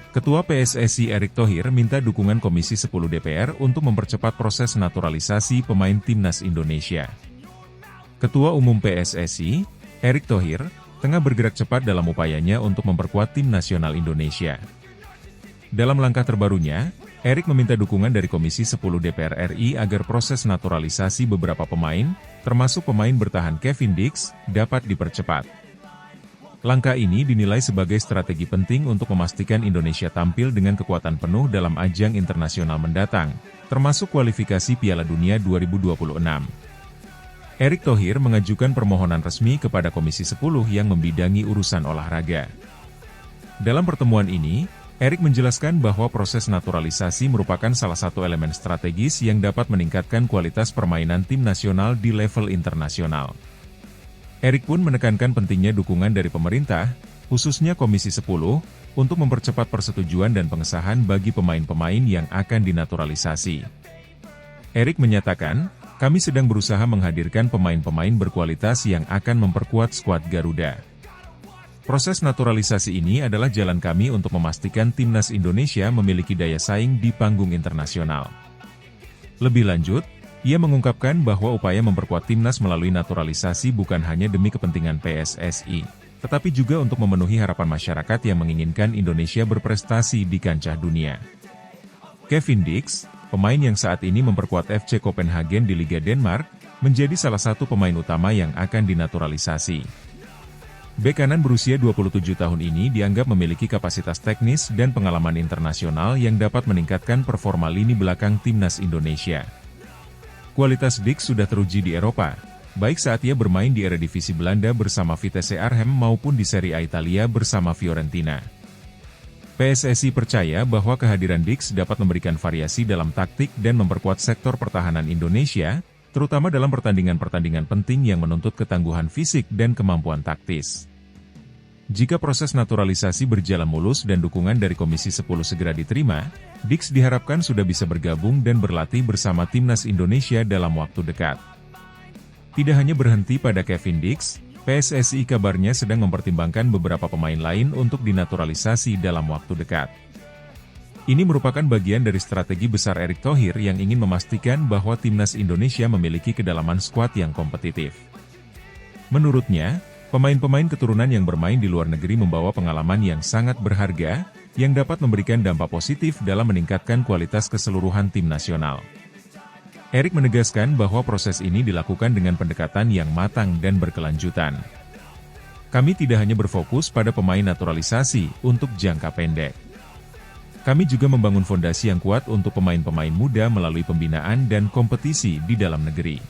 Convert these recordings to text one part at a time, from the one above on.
Ketua PSSI Erick Thohir minta dukungan Komisi 10 DPR untuk mempercepat proses naturalisasi pemain Timnas Indonesia. Ketua Umum PSSI, Erick Thohir, tengah bergerak cepat dalam upayanya untuk memperkuat tim nasional Indonesia. Dalam langkah terbarunya, Erick meminta dukungan dari Komisi 10 DPR RI agar proses naturalisasi beberapa pemain, termasuk pemain bertahan Kevin Dix, dapat dipercepat. Langkah ini dinilai sebagai strategi penting untuk memastikan Indonesia tampil dengan kekuatan penuh dalam ajang internasional mendatang, termasuk kualifikasi Piala Dunia 2026. Erick Thohir mengajukan permohonan resmi kepada Komisi 10 yang membidangi urusan olahraga. Dalam pertemuan ini, Erick menjelaskan bahwa proses naturalisasi merupakan salah satu elemen strategis yang dapat meningkatkan kualitas permainan tim nasional di level internasional. Erick pun menekankan pentingnya dukungan dari pemerintah, khususnya Komisi 10, untuk mempercepat persetujuan dan pengesahan bagi pemain-pemain yang akan dinaturalisasi. Erick menyatakan, kami sedang berusaha menghadirkan pemain-pemain berkualitas yang akan memperkuat skuad Garuda. Proses naturalisasi ini adalah jalan kami untuk memastikan Timnas Indonesia memiliki daya saing di panggung internasional. Lebih lanjut, ia mengungkapkan bahwa upaya memperkuat Timnas melalui naturalisasi bukan hanya demi kepentingan PSSI, tetapi juga untuk memenuhi harapan masyarakat yang menginginkan Indonesia berprestasi di kancah dunia. Kevin Dix, pemain yang saat ini memperkuat FC Copenhagen di Liga Denmark, menjadi salah satu pemain utama yang akan dinaturalisasi. Bek kanan berusia 27 tahun ini dianggap memiliki kapasitas teknis dan pengalaman internasional yang dapat meningkatkan performa lini belakang Timnas Indonesia. Kualitas Dix sudah teruji di Eropa, baik saat ia bermain di Eredivisie Belanda bersama Vitesse Arnhem maupun di Serie A Italia bersama Fiorentina. PSSI percaya bahwa kehadiran Dix dapat memberikan variasi dalam taktik dan memperkuat sektor pertahanan Indonesia, terutama dalam pertandingan-pertandingan penting yang menuntut ketangguhan fisik dan kemampuan taktis. Jika proses naturalisasi berjalan mulus dan dukungan dari Komisi 10 segera diterima, Dix diharapkan sudah bisa bergabung dan berlatih bersama Timnas Indonesia dalam waktu dekat. Tidak hanya berhenti pada Kevin Dix, PSSI kabarnya sedang mempertimbangkan beberapa pemain lain untuk dinaturalisasi dalam waktu dekat. Ini merupakan bagian dari strategi besar Erick Thohir yang ingin memastikan bahwa Timnas Indonesia memiliki kedalaman skuad yang kompetitif. Menurutnya, pemain-pemain keturunan yang bermain di luar negeri membawa pengalaman yang sangat berharga, yang dapat memberikan dampak positif dalam meningkatkan kualitas keseluruhan tim nasional. Erick menegaskan bahwa proses ini dilakukan dengan pendekatan yang matang dan berkelanjutan. Kami tidak hanya berfokus pada pemain naturalisasi untuk jangka pendek. Kami juga membangun fondasi yang kuat untuk pemain-pemain muda melalui pembinaan dan kompetisi di dalam negeri.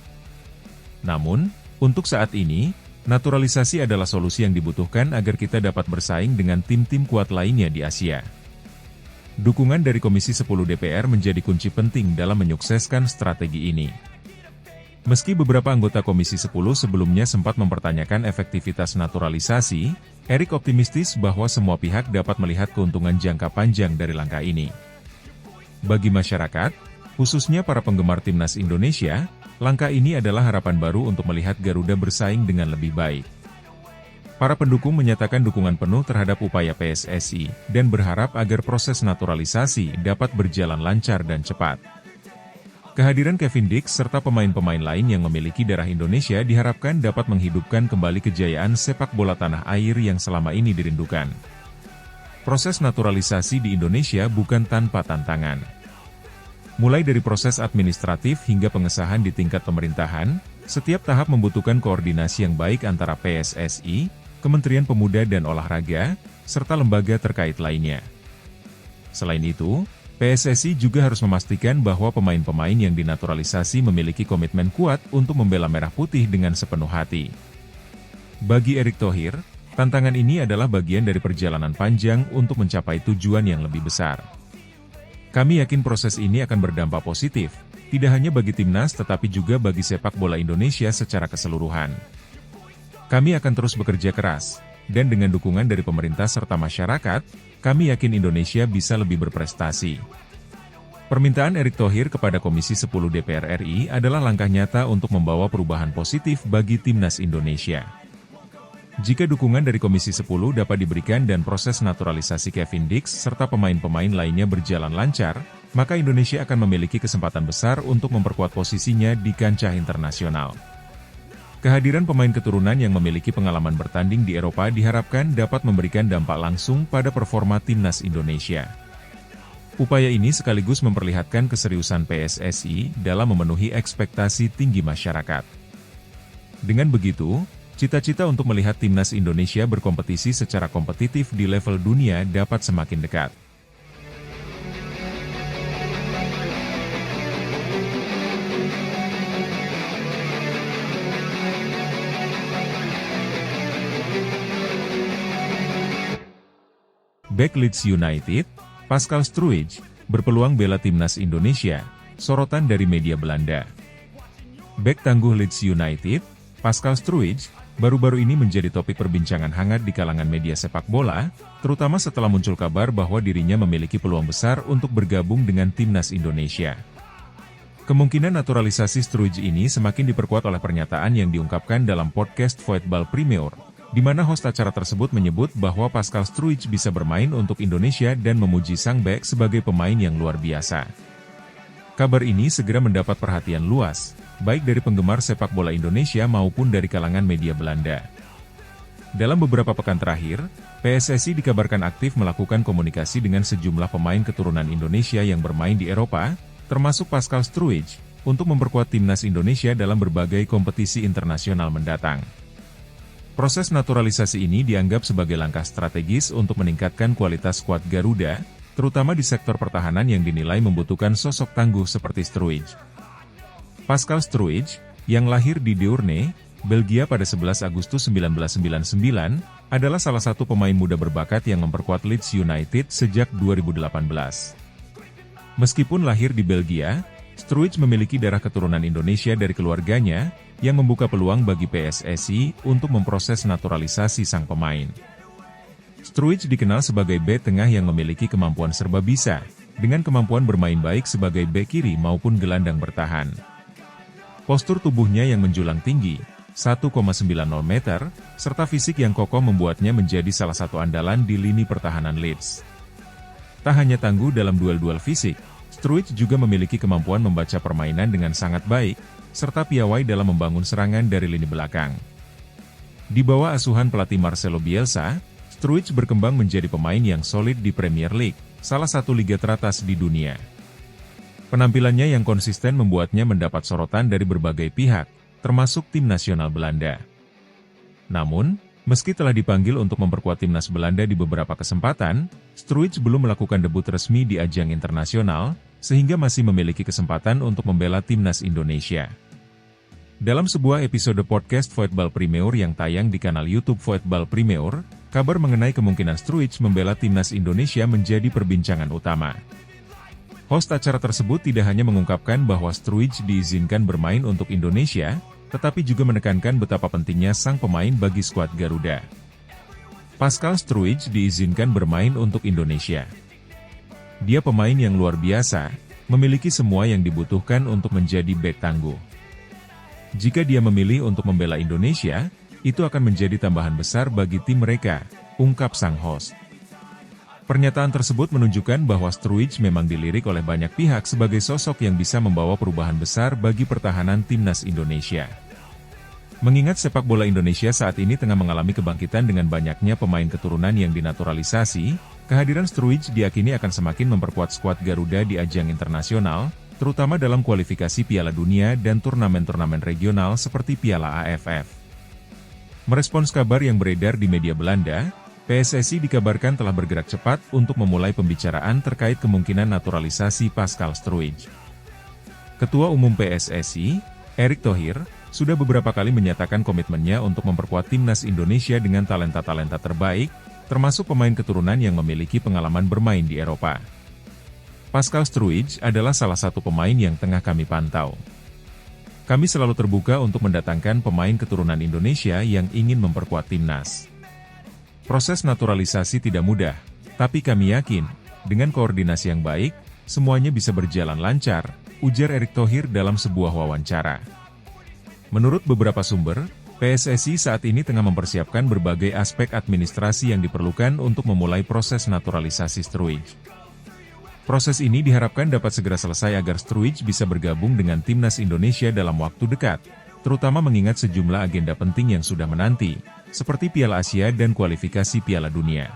Namun, untuk saat ini, naturalisasi adalah solusi yang dibutuhkan agar kita dapat bersaing dengan tim-tim kuat lainnya di Asia. Dukungan dari Komisi 10 DPR menjadi kunci penting dalam menyukseskan strategi ini. Meski beberapa anggota Komisi 10 sebelumnya sempat mempertanyakan efektivitas naturalisasi, Erick optimistis bahwa semua pihak dapat melihat keuntungan jangka panjang dari langkah ini. Bagi masyarakat, khususnya para penggemar Timnas Indonesia, langkah ini adalah harapan baru untuk melihat Garuda bersaing dengan lebih baik. Para pendukung menyatakan dukungan penuh terhadap upaya PSSI, dan berharap agar proses naturalisasi dapat berjalan lancar dan cepat. Kehadiran Kevin Dix serta pemain-pemain lain yang memiliki darah Indonesia diharapkan dapat menghidupkan kembali kejayaan sepak bola tanah air yang selama ini dirindukan. Proses naturalisasi di Indonesia bukan tanpa tantangan. Mulai dari proses administratif hingga pengesahan di tingkat pemerintahan, setiap tahap membutuhkan koordinasi yang baik antara PSSI, Kementerian Pemuda dan Olahraga, serta lembaga terkait lainnya. Selain itu, PSSI juga harus memastikan bahwa pemain-pemain yang dinaturalisasi memiliki komitmen kuat untuk membela Merah Putih dengan sepenuh hati. Bagi Erick Thohir, tantangan ini adalah bagian dari perjalanan panjang untuk mencapai tujuan yang lebih besar. Kami yakin proses ini akan berdampak positif, tidak hanya bagi Timnas tetapi juga bagi sepak bola Indonesia secara keseluruhan. Kami akan terus bekerja keras, dan dengan dukungan dari pemerintah serta masyarakat, kami yakin Indonesia bisa lebih berprestasi. Permintaan Erick Thohir kepada Komisi 10 DPR RI adalah langkah nyata untuk membawa perubahan positif bagi Timnas Indonesia. Jika dukungan dari Komisi 10 dapat diberikan dan proses naturalisasi Kevin Dix serta pemain-pemain lainnya berjalan lancar, maka Indonesia akan memiliki kesempatan besar untuk memperkuat posisinya di kancah internasional. Kehadiran pemain keturunan yang memiliki pengalaman bertanding di Eropa diharapkan dapat memberikan dampak langsung pada performa timnas Indonesia. Upaya ini sekaligus memperlihatkan keseriusan PSSI dalam memenuhi ekspektasi tinggi masyarakat. Dengan begitu, cita-cita untuk melihat timnas Indonesia berkompetisi secara kompetitif di level dunia dapat semakin dekat. Bek Leeds United, Pascal Struijk, berpeluang bela timnas Indonesia, sorotan dari media Belanda. Bek tangguh Leeds United, Pascal Struijk, baru-baru ini menjadi topik perbincangan hangat di kalangan media sepak bola, terutama setelah muncul kabar bahwa dirinya memiliki peluang besar untuk bergabung dengan timnas Indonesia. Kemungkinan naturalisasi Struijk ini semakin diperkuat oleh pernyataan yang diungkapkan dalam podcast Voetbal Premier, di mana host acara tersebut menyebut bahwa Pascal Struijk bisa bermain untuk Indonesia dan memuji sang bek sebagai pemain yang luar biasa. Kabar ini segera mendapat perhatian luas, baik dari penggemar sepak bola Indonesia maupun dari kalangan media Belanda. Dalam beberapa pekan terakhir, PSSI dikabarkan aktif melakukan komunikasi dengan sejumlah pemain keturunan Indonesia yang bermain di Eropa, termasuk Pascal Struijk, untuk memperkuat timnas Indonesia dalam berbagai kompetisi internasional mendatang. Proses naturalisasi ini dianggap sebagai langkah strategis untuk meningkatkan kualitas skuad Garuda, terutama di sektor pertahanan yang dinilai membutuhkan sosok tangguh seperti Struijk. Pascal Struijk, yang lahir di Deurne, Belgia pada 11 Agustus 1999, adalah salah satu pemain muda berbakat yang memperkuat Leeds United sejak 2018. Meskipun lahir di Belgia, Struijk memiliki darah keturunan Indonesia dari keluarganya, yang membuka peluang bagi PSSI untuk memproses naturalisasi sang pemain. Struijk dikenal sebagai bek tengah yang memiliki kemampuan serba bisa, dengan kemampuan bermain baik sebagai bek kiri maupun gelandang bertahan. Postur tubuhnya yang menjulang tinggi, 1,90 meter, serta fisik yang kokoh membuatnya menjadi salah satu andalan di lini pertahanan Leeds. Tak hanya tangguh dalam duel-duel fisik, Struijk juga memiliki kemampuan membaca permainan dengan sangat baik, serta piawai dalam membangun serangan dari lini belakang. Di bawah asuhan pelatih Marcelo Bielsa, Struijk berkembang menjadi pemain yang solid di Premier League, salah satu liga teratas di dunia. Penampilannya yang konsisten membuatnya mendapat sorotan dari berbagai pihak, termasuk tim nasional Belanda. Namun, meski telah dipanggil untuk memperkuat timnas Belanda di beberapa kesempatan, Struijk belum melakukan debut resmi di ajang internasional, sehingga masih memiliki kesempatan untuk membela timnas Indonesia. Dalam sebuah episode podcast Voetbal Premier yang tayang di kanal YouTube Voetbal Premier, kabar mengenai kemungkinan Struijk membela timnas Indonesia menjadi perbincangan utama. Host acara tersebut tidak hanya mengungkapkan bahwa Struijk diizinkan bermain untuk Indonesia, tetapi juga menekankan betapa pentingnya sang pemain bagi skuad Garuda. Pascal Struijk diizinkan bermain untuk Indonesia. Dia pemain yang luar biasa, memiliki semua yang dibutuhkan untuk menjadi bek tangguh. Jika dia memilih untuk membela Indonesia, itu akan menjadi tambahan besar bagi tim mereka, ungkap sang host. Pernyataan tersebut menunjukkan bahwa Struijk memang dilirik oleh banyak pihak sebagai sosok yang bisa membawa perubahan besar bagi pertahanan timnas Indonesia. Mengingat sepak bola Indonesia saat ini tengah mengalami kebangkitan dengan banyaknya pemain keturunan yang dinaturalisasi, kehadiran Struijk diakini akan semakin memperkuat skuad Garuda di ajang internasional, terutama dalam kualifikasi Piala Dunia dan turnamen-turnamen regional seperti Piala AFF. Merespons kabar yang beredar di media Belanda, PSSI dikabarkan telah bergerak cepat untuk memulai pembicaraan terkait kemungkinan naturalisasi Pascal Struijk. Ketua Umum PSSI, Erick Thohir, sudah beberapa kali menyatakan komitmennya untuk memperkuat timnas Indonesia dengan talenta-talenta terbaik, termasuk pemain keturunan yang memiliki pengalaman bermain di Eropa. Pascal Struijk adalah salah satu pemain yang tengah kami pantau. Kami selalu terbuka untuk mendatangkan pemain keturunan Indonesia yang ingin memperkuat timnas. Proses naturalisasi tidak mudah, tapi kami yakin, dengan koordinasi yang baik, semuanya bisa berjalan lancar, ujar Erick Thohir dalam sebuah wawancara. Menurut beberapa sumber, PSSI saat ini tengah mempersiapkan berbagai aspek administrasi yang diperlukan untuk memulai proses naturalisasi Struijk. Proses ini diharapkan dapat segera selesai agar Struijk bisa bergabung dengan timnas Indonesia dalam waktu dekat, terutama mengingat sejumlah agenda penting yang sudah menanti, seperti Piala Asia dan kualifikasi Piala Dunia.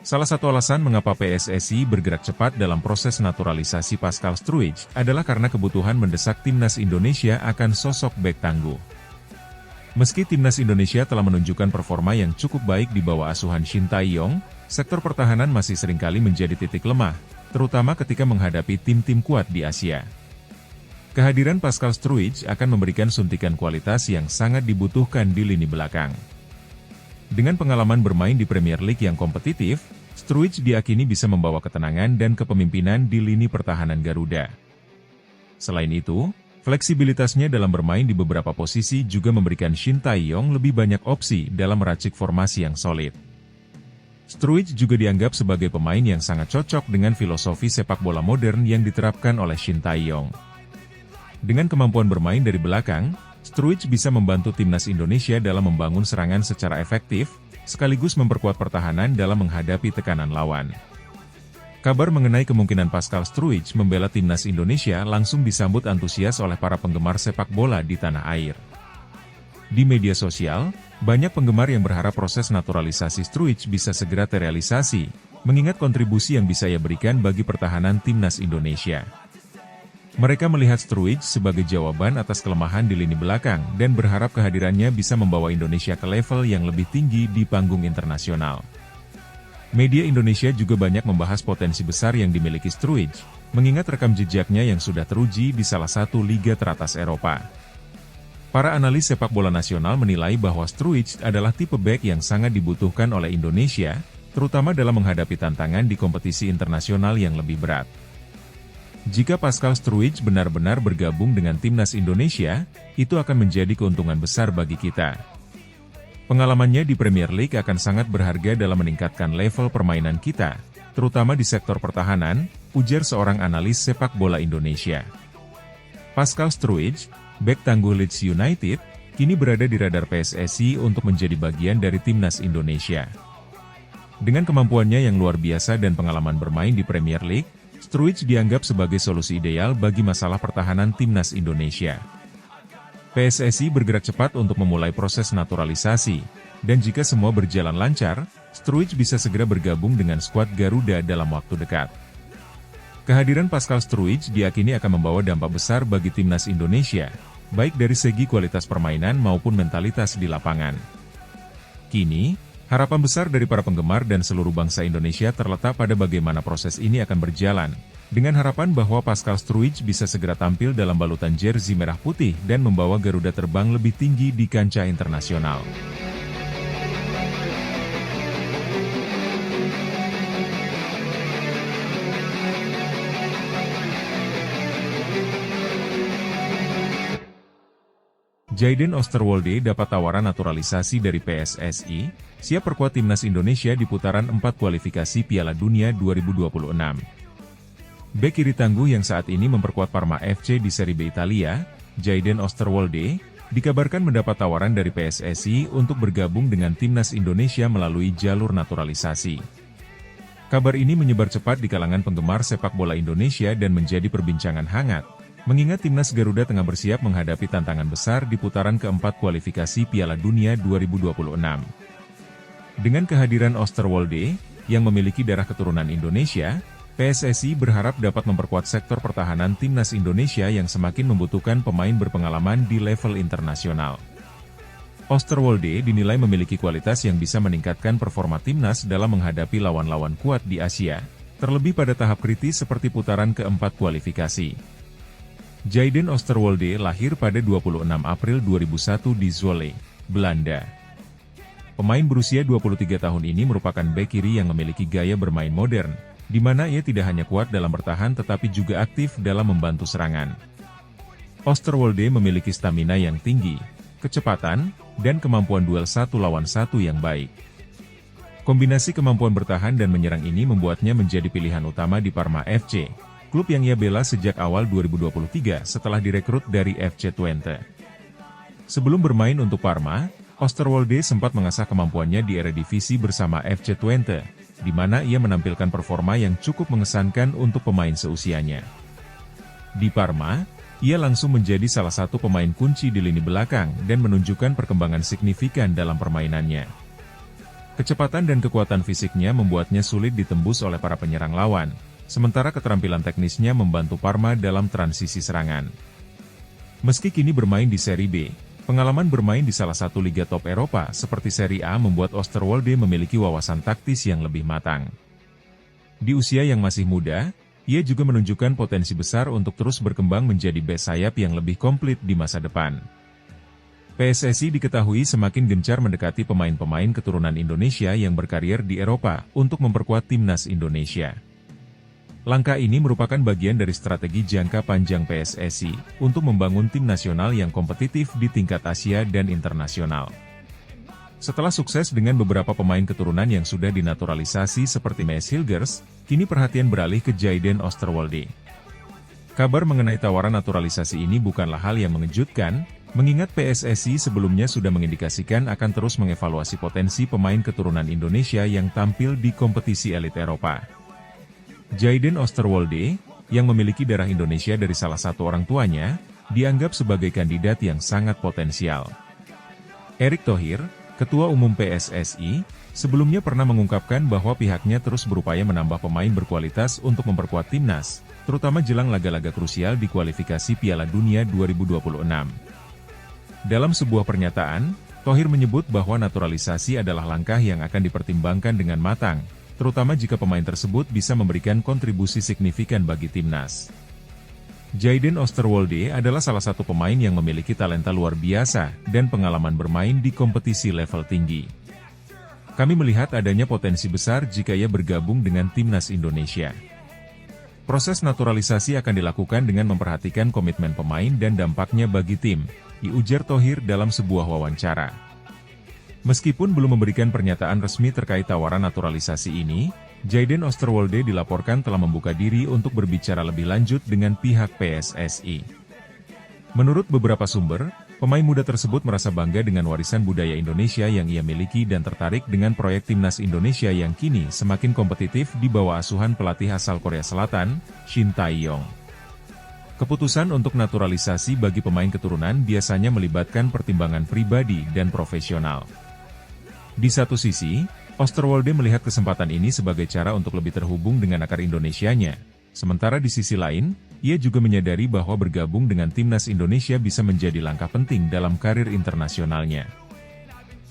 Salah satu alasan mengapa PSSI bergerak cepat dalam proses naturalisasi Pascal Struijk adalah karena kebutuhan mendesak timnas Indonesia akan sosok bek tangguh. Meski timnas Indonesia telah menunjukkan performa yang cukup baik di bawah asuhan Shin Tae-yong, sektor pertahanan masih seringkali menjadi titik lemah, terutama ketika menghadapi tim-tim kuat di Asia. Kehadiran Pascal Struijk akan memberikan suntikan kualitas yang sangat dibutuhkan di lini belakang. Dengan pengalaman bermain di Premier League yang kompetitif, Struijk diakini bisa membawa ketenangan dan kepemimpinan di lini pertahanan Garuda. Selain itu, fleksibilitasnya dalam bermain di beberapa posisi juga memberikan Shin Tae-yong lebih banyak opsi dalam meracik formasi yang solid. Struijk juga dianggap sebagai pemain yang sangat cocok dengan filosofi sepak bola modern yang diterapkan oleh Shin Tae-yong. Dengan kemampuan bermain dari belakang, Struijk bisa membantu timnas Indonesia dalam membangun serangan secara efektif, sekaligus memperkuat pertahanan dalam menghadapi tekanan lawan. Kabar mengenai kemungkinan Pascal Struijk membela timnas Indonesia langsung disambut antusias oleh para penggemar sepak bola di tanah air. Di media sosial, banyak penggemar yang berharap proses naturalisasi Struijk bisa segera terrealisasi, mengingat kontribusi yang bisa ia berikan bagi pertahanan timnas Indonesia. Mereka melihat Struijk sebagai jawaban atas kelemahan di lini belakang dan berharap kehadirannya bisa membawa Indonesia ke level yang lebih tinggi di panggung internasional. Media Indonesia juga banyak membahas potensi besar yang dimiliki Struijk, mengingat rekam jejaknya yang sudah teruji di salah satu liga teratas Eropa. Para analis sepak bola nasional menilai bahwa Struijk adalah tipe bek yang sangat dibutuhkan oleh Indonesia, terutama dalam menghadapi tantangan di kompetisi internasional yang lebih berat. Jika Pascal Struijk benar-benar bergabung dengan timnas Indonesia, itu akan menjadi keuntungan besar bagi kita. Pengalamannya di Premier League akan sangat berharga dalam meningkatkan level permainan kita, terutama di sektor pertahanan, ujar seorang analis sepak bola Indonesia. Pascal Struijk, bek tangguh Leeds United, kini berada di radar PSSI untuk menjadi bagian dari timnas Indonesia. Dengan kemampuannya yang luar biasa dan pengalaman bermain di Premier League, Struijk dianggap sebagai solusi ideal bagi masalah pertahanan timnas Indonesia. PSSI bergerak cepat untuk memulai proses naturalisasi, dan jika semua berjalan lancar, Struijk bisa segera bergabung dengan skuad Garuda dalam waktu dekat. Kehadiran Pascal Struijk diakini akan membawa dampak besar bagi timnas Indonesia, baik dari segi kualitas permainan maupun mentalitas di lapangan. Kini, harapan besar dari para penggemar dan seluruh bangsa Indonesia terletak pada bagaimana proses ini akan berjalan, dengan harapan bahwa Pascal Struijk bisa segera tampil dalam balutan jersey merah putih dan membawa Garuda terbang lebih tinggi di kancah internasional. Jayden Oosterwolde dapat tawaran naturalisasi dari PSSI, siap perkuat timnas Indonesia di putaran 4 kualifikasi Piala Dunia 2026. Bek kiri tangguh yang saat ini memperkuat Parma FC di Serie B Italia, Jayden Oosterwolde, dikabarkan mendapat tawaran dari PSSI untuk bergabung dengan timnas Indonesia melalui jalur naturalisasi. Kabar ini menyebar cepat di kalangan penggemar sepak bola Indonesia dan menjadi perbincangan hangat, mengingat timnas Garuda tengah bersiap menghadapi tantangan besar di putaran keempat kualifikasi Piala Dunia 2026. Dengan kehadiran Oosterwolde, yang memiliki darah keturunan Indonesia, PSSI berharap dapat memperkuat sektor pertahanan timnas Indonesia yang semakin membutuhkan pemain berpengalaman di level internasional. Oosterwolde dinilai memiliki kualitas yang bisa meningkatkan performa timnas dalam menghadapi lawan-lawan kuat di Asia, terlebih pada tahap kritis seperti putaran keempat kualifikasi. Jayden Oosterwolde lahir pada 26 April 2001 di Zwolle, Belanda. Pemain berusia 23 tahun ini merupakan bek kiri yang memiliki gaya bermain modern, di mana ia tidak hanya kuat dalam bertahan tetapi juga aktif dalam membantu serangan. Oosterwolde memiliki stamina yang tinggi, kecepatan, dan kemampuan duel 1 lawan 1 yang baik. Kombinasi kemampuan bertahan dan menyerang ini membuatnya menjadi pilihan utama di Parma FC, klub yang ia bela sejak awal 2023 setelah direkrut dari FC Twente. Sebelum bermain untuk Parma, Oosterwolde sempat mengasah kemampuannya di Eredivisie bersama FC Twente, di mana ia menampilkan performa yang cukup mengesankan untuk pemain seusianya. Di Parma, ia langsung menjadi salah satu pemain kunci di lini belakang dan menunjukkan perkembangan signifikan dalam permainannya. Kecepatan dan kekuatan fisiknya membuatnya sulit ditembus oleh para penyerang lawan, sementara keterampilan teknisnya membantu Parma dalam transisi serangan. Meski kini bermain di Serie B, pengalaman bermain di salah satu liga top Eropa seperti Serie A membuat Oosterwolde memiliki wawasan taktis yang lebih matang. Di usia yang masih muda, ia juga menunjukkan potensi besar untuk terus berkembang menjadi bek sayap yang lebih komplit di masa depan. PSSI diketahui semakin gencar mendekati pemain-pemain keturunan Indonesia yang berkarier di Eropa untuk memperkuat timnas Indonesia. Langkah ini merupakan bagian dari strategi jangka panjang PSSI untuk membangun tim nasional yang kompetitif di tingkat Asia dan internasional. Setelah sukses dengan beberapa pemain keturunan yang sudah dinaturalisasi seperti Mees Hilgers, kini perhatian beralih ke Jayden Oosterwolde. Kabar mengenai tawaran naturalisasi ini bukanlah hal yang mengejutkan, mengingat PSSI sebelumnya sudah mengindikasikan akan terus mengevaluasi potensi pemain keturunan Indonesia yang tampil di kompetisi elit Eropa. Jayden Oosterwolde, yang memiliki darah Indonesia dari salah satu orang tuanya, dianggap sebagai kandidat yang sangat potensial. Erick Thohir, Ketua Umum PSSI, sebelumnya pernah mengungkapkan bahwa pihaknya terus berupaya menambah pemain berkualitas untuk memperkuat timnas, terutama jelang laga-laga krusial di kualifikasi Piala Dunia 2026. Dalam sebuah pernyataan, Thohir menyebut bahwa naturalisasi adalah langkah yang akan dipertimbangkan dengan matang, terutama jika pemain tersebut bisa memberikan kontribusi signifikan bagi timnas. Jayden Oosterwolde adalah salah satu pemain yang memiliki talenta luar biasa dan pengalaman bermain di kompetisi level tinggi. Kami melihat adanya potensi besar jika ia bergabung dengan timnas Indonesia. Proses naturalisasi akan dilakukan dengan memperhatikan komitmen pemain dan dampaknya bagi tim, diujar Thohir dalam sebuah wawancara. Meskipun belum memberikan pernyataan resmi terkait tawaran naturalisasi ini, Jayden Oosterwolde dilaporkan telah membuka diri untuk berbicara lebih lanjut dengan pihak PSSI. Menurut beberapa sumber, pemain muda tersebut merasa bangga dengan warisan budaya Indonesia yang ia miliki dan tertarik dengan proyek timnas Indonesia yang kini semakin kompetitif di bawah asuhan pelatih asal Korea Selatan, Shin Tae-yong. Keputusan untuk naturalisasi bagi pemain keturunan biasanya melibatkan pertimbangan pribadi dan profesional. Di satu sisi, Oosterwolde melihat kesempatan ini sebagai cara untuk lebih terhubung dengan akar Indonesianya. Sementara di sisi lain, ia juga menyadari bahwa bergabung dengan timnas Indonesia bisa menjadi langkah penting dalam karir internasionalnya.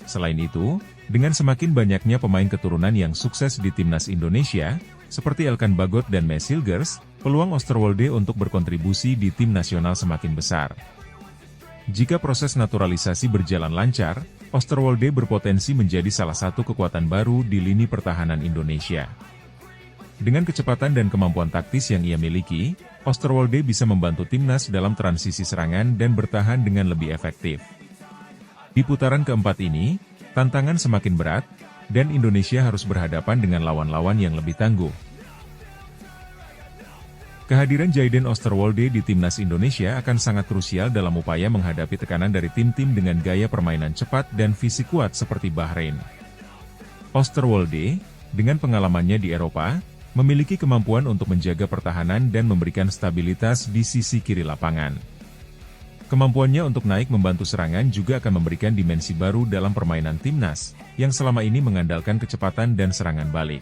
Selain itu, dengan semakin banyaknya pemain keturunan yang sukses di timnas Indonesia, seperti Elkan Bagot dan Mees Hilgers, peluang Oosterwolde untuk berkontribusi di tim nasional semakin besar. Jika proses naturalisasi berjalan lancar, Oosterwolde berpotensi menjadi salah satu kekuatan baru di lini pertahanan Indonesia. Dengan kecepatan dan kemampuan taktis yang ia miliki, Oosterwolde bisa membantu timnas dalam transisi serangan dan bertahan dengan lebih efektif. Di putaran keempat ini, tantangan semakin berat, dan Indonesia harus berhadapan dengan lawan-lawan yang lebih tangguh. Kehadiran Jayden Oosterwolde di timnas Indonesia akan sangat krusial dalam upaya menghadapi tekanan dari tim-tim dengan gaya permainan cepat dan fisik kuat seperti Bahrain. Oosterwolde, dengan pengalamannya di Eropa, memiliki kemampuan untuk menjaga pertahanan dan memberikan stabilitas di sisi kiri lapangan. Kemampuannya untuk naik membantu serangan juga akan memberikan dimensi baru dalam permainan timnas, yang selama ini mengandalkan kecepatan dan serangan balik.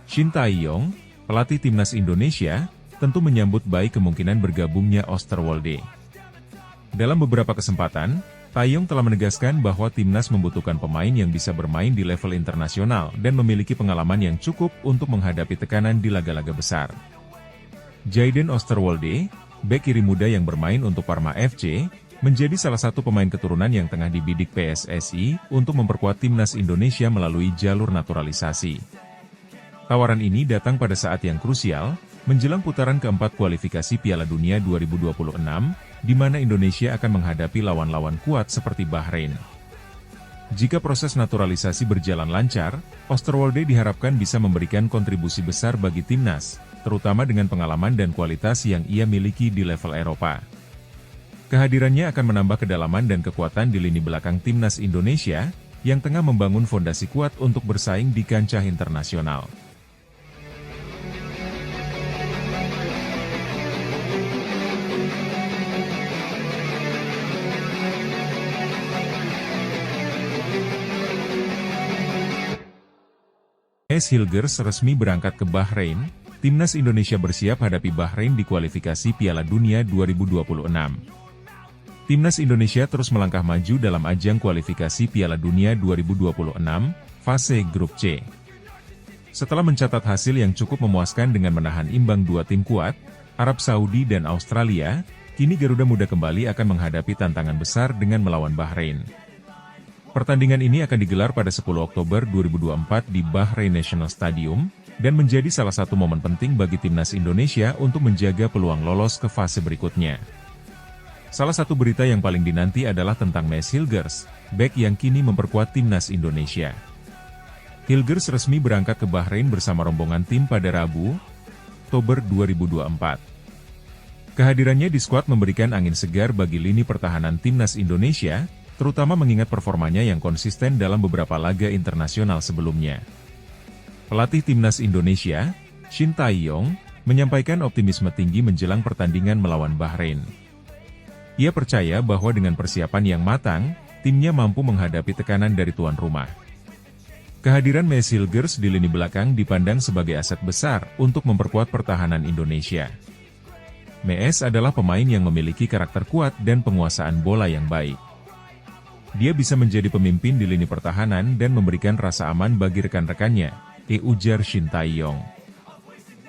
Shin Tae-yong, pelatih timnas Indonesia, tentu menyambut baik kemungkinan bergabungnya Oosterwolde. Dalam beberapa kesempatan, Tae-yong telah menegaskan bahwa timnas membutuhkan pemain yang bisa bermain di level internasional dan memiliki pengalaman yang cukup untuk menghadapi tekanan di laga-laga besar. Jayden Oosterwolde, bek kiri muda yang bermain untuk Parma FC, menjadi salah satu pemain keturunan yang tengah dibidik PSSI untuk memperkuat timnas Indonesia melalui jalur naturalisasi. Tawaran ini datang pada saat yang krusial, menjelang putaran keempat kualifikasi Piala Dunia 2026, di mana Indonesia akan menghadapi lawan-lawan kuat seperti Bahrain. Jika proses naturalisasi berjalan lancar, Oosterwolde diharapkan bisa memberikan kontribusi besar bagi timnas, terutama dengan pengalaman dan kualitas yang ia miliki di level Eropa. Kehadirannya akan menambah kedalaman dan kekuatan di lini belakang timnas Indonesia, yang tengah membangun fondasi kuat untuk bersaing di kancah internasional. AS Hilgers resmi berangkat ke Bahrain. Timnas Indonesia bersiap hadapi Bahrain di kualifikasi Piala Dunia 2026. Timnas Indonesia terus melangkah maju dalam ajang kualifikasi Piala Dunia 2026, fase grup C. Setelah mencatat hasil yang cukup memuaskan dengan menahan imbang dua tim kuat, Arab Saudi dan Australia, kini Garuda Muda kembali akan menghadapi tantangan besar dengan melawan Bahrain. Pertandingan ini akan digelar pada 10 Oktober 2024 di Bahrain National Stadium, dan menjadi salah satu momen penting bagi timnas Indonesia untuk menjaga peluang lolos ke fase berikutnya. Salah satu berita yang paling dinanti adalah tentang Maes Hilgers, bek yang kini memperkuat timnas Indonesia. Hilgers resmi berangkat ke Bahrain bersama rombongan tim pada Rabu, Oktober 2024. Kehadirannya di skuad memberikan angin segar bagi lini pertahanan timnas Indonesia, terutama mengingat performanya yang konsisten dalam beberapa laga internasional sebelumnya. Pelatih timnas Indonesia, Shin Tae-yong, menyampaikan optimisme tinggi menjelang pertandingan melawan Bahrain. Ia percaya bahwa dengan persiapan yang matang, timnya mampu menghadapi tekanan dari tuan rumah. Kehadiran Maes Hilgers di lini belakang dipandang sebagai aset besar untuk memperkuat pertahanan Indonesia. Maes adalah pemain yang memiliki karakter kuat dan penguasaan bola yang baik. Dia bisa menjadi pemimpin di lini pertahanan dan memberikan rasa aman bagi rekan-rekannya, ujar Shin Tae-yong.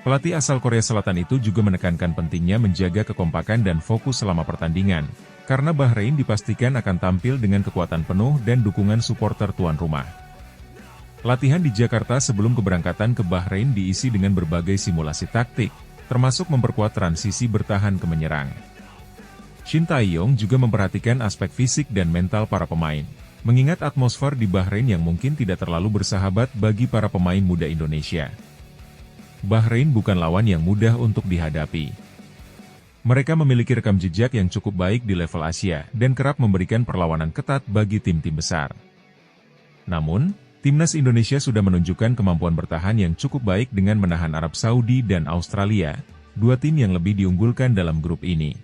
Pelatih asal Korea Selatan itu juga menekankan pentingnya menjaga kekompakan dan fokus selama pertandingan, karena Bahrain dipastikan akan tampil dengan kekuatan penuh dan dukungan supporter tuan rumah. Latihan di Jakarta sebelum keberangkatan ke Bahrain diisi dengan berbagai simulasi taktik, termasuk memperkuat transisi bertahan ke menyerang. Shin Tae-yong juga memperhatikan aspek fisik dan mental para pemain, mengingat atmosfer di Bahrain yang mungkin tidak terlalu bersahabat bagi para pemain muda Indonesia. Bahrain bukan lawan yang mudah untuk dihadapi. Mereka memiliki rekam jejak yang cukup baik di level Asia dan kerap memberikan perlawanan ketat bagi tim-tim besar. Namun, timnas Indonesia sudah menunjukkan kemampuan bertahan yang cukup baik dengan menahan Arab Saudi dan Australia, dua tim yang lebih diunggulkan dalam grup ini.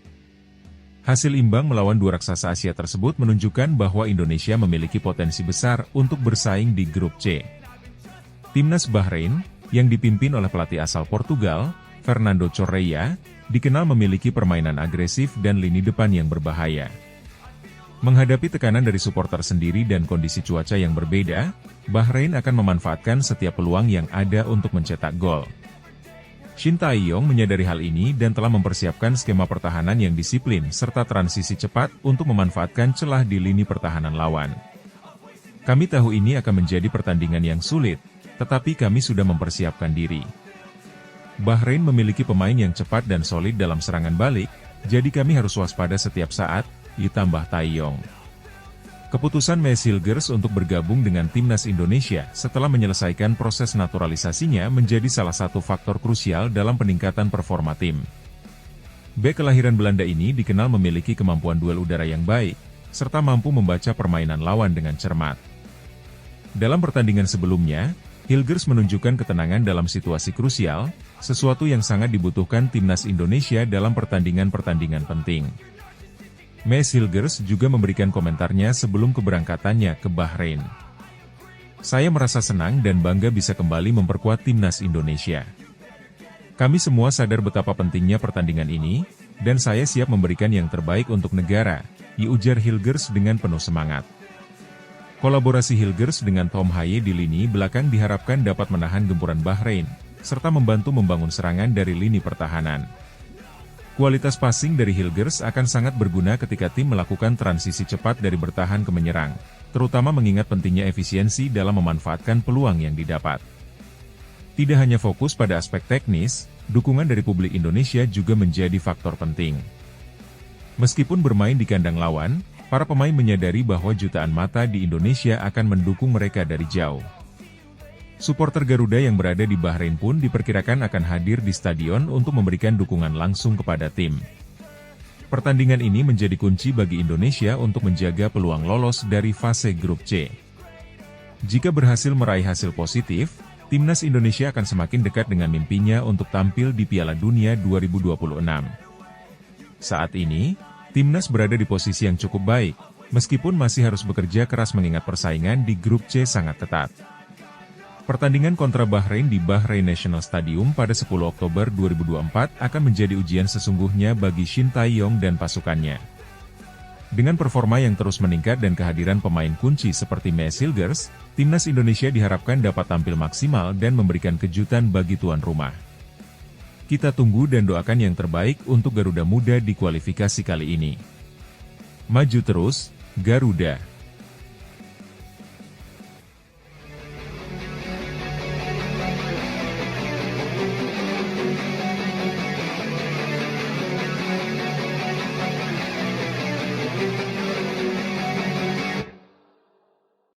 Hasil imbang melawan dua raksasa Asia tersebut menunjukkan bahwa Indonesia memiliki potensi besar untuk bersaing di grup C. Timnas Bahrain, yang dipimpin oleh pelatih asal Portugal, Fernando Correia, dikenal memiliki permainan agresif dan lini depan yang berbahaya. Menghadapi tekanan dari supporter sendiri dan kondisi cuaca yang berbeda, Bahrain akan memanfaatkan setiap peluang yang ada untuk mencetak gol. Shin Tae-yong menyadari hal ini dan telah mempersiapkan skema pertahanan yang disiplin serta transisi cepat untuk memanfaatkan celah di lini pertahanan lawan. Kami tahu ini akan menjadi pertandingan yang sulit, tetapi kami sudah mempersiapkan diri. Bahrain memiliki pemain yang cepat dan solid dalam serangan balik, jadi kami harus waspada setiap saat, ditambah Tae-yong. Keputusan Maes Hilgers untuk bergabung dengan timnas Indonesia setelah menyelesaikan proses naturalisasinya menjadi salah satu faktor krusial dalam peningkatan performa tim. Bek kelahiran Belanda ini dikenal memiliki kemampuan duel udara yang baik, serta mampu membaca permainan lawan dengan cermat. Dalam pertandingan sebelumnya, Hilgers menunjukkan ketenangan dalam situasi krusial, sesuatu yang sangat dibutuhkan timnas Indonesia dalam pertandingan-pertandingan penting. Maes Hilgers juga memberikan komentarnya sebelum keberangkatannya ke Bahrain. Saya merasa senang dan bangga bisa kembali memperkuat timnas Indonesia. Kami semua sadar betapa pentingnya pertandingan ini, dan saya siap memberikan yang terbaik untuk negara, ujar Hilgers dengan penuh semangat. Kolaborasi Hilgers dengan Tom Haye di lini belakang diharapkan dapat menahan gempuran Bahrain, serta membantu membangun serangan dari lini pertahanan. Kualitas passing dari Hilgers akan sangat berguna ketika tim melakukan transisi cepat dari bertahan ke menyerang, terutama mengingat pentingnya efisiensi dalam memanfaatkan peluang yang didapat. Tidak hanya fokus pada aspek teknis, dukungan dari publik Indonesia juga menjadi faktor penting. Meskipun bermain di kandang lawan, para pemain menyadari bahwa jutaan mata di Indonesia akan mendukung mereka dari jauh. Supporter Garuda yang berada di Bahrain pun diperkirakan akan hadir di stadion untuk memberikan dukungan langsung kepada tim. Pertandingan ini menjadi kunci bagi Indonesia untuk menjaga peluang lolos dari fase grup C. Jika berhasil meraih hasil positif, timnas Indonesia akan semakin dekat dengan mimpinya untuk tampil di Piala Dunia 2026. Saat ini, timnas berada di posisi yang cukup baik, meskipun masih harus bekerja keras mengingat persaingan di grup C sangat ketat. Pertandingan kontra Bahrain di Bahrain National Stadium pada 10 Oktober 2024 akan menjadi ujian sesungguhnya bagi Shin Tae-yong dan pasukannya. Dengan performa yang terus meningkat dan kehadiran pemain kunci seperti Mea Silgers, timnas Indonesia diharapkan dapat tampil maksimal dan memberikan kejutan bagi tuan rumah. Kita tunggu dan doakan yang terbaik untuk Garuda Muda di kualifikasi kali ini. Maju terus, Garuda!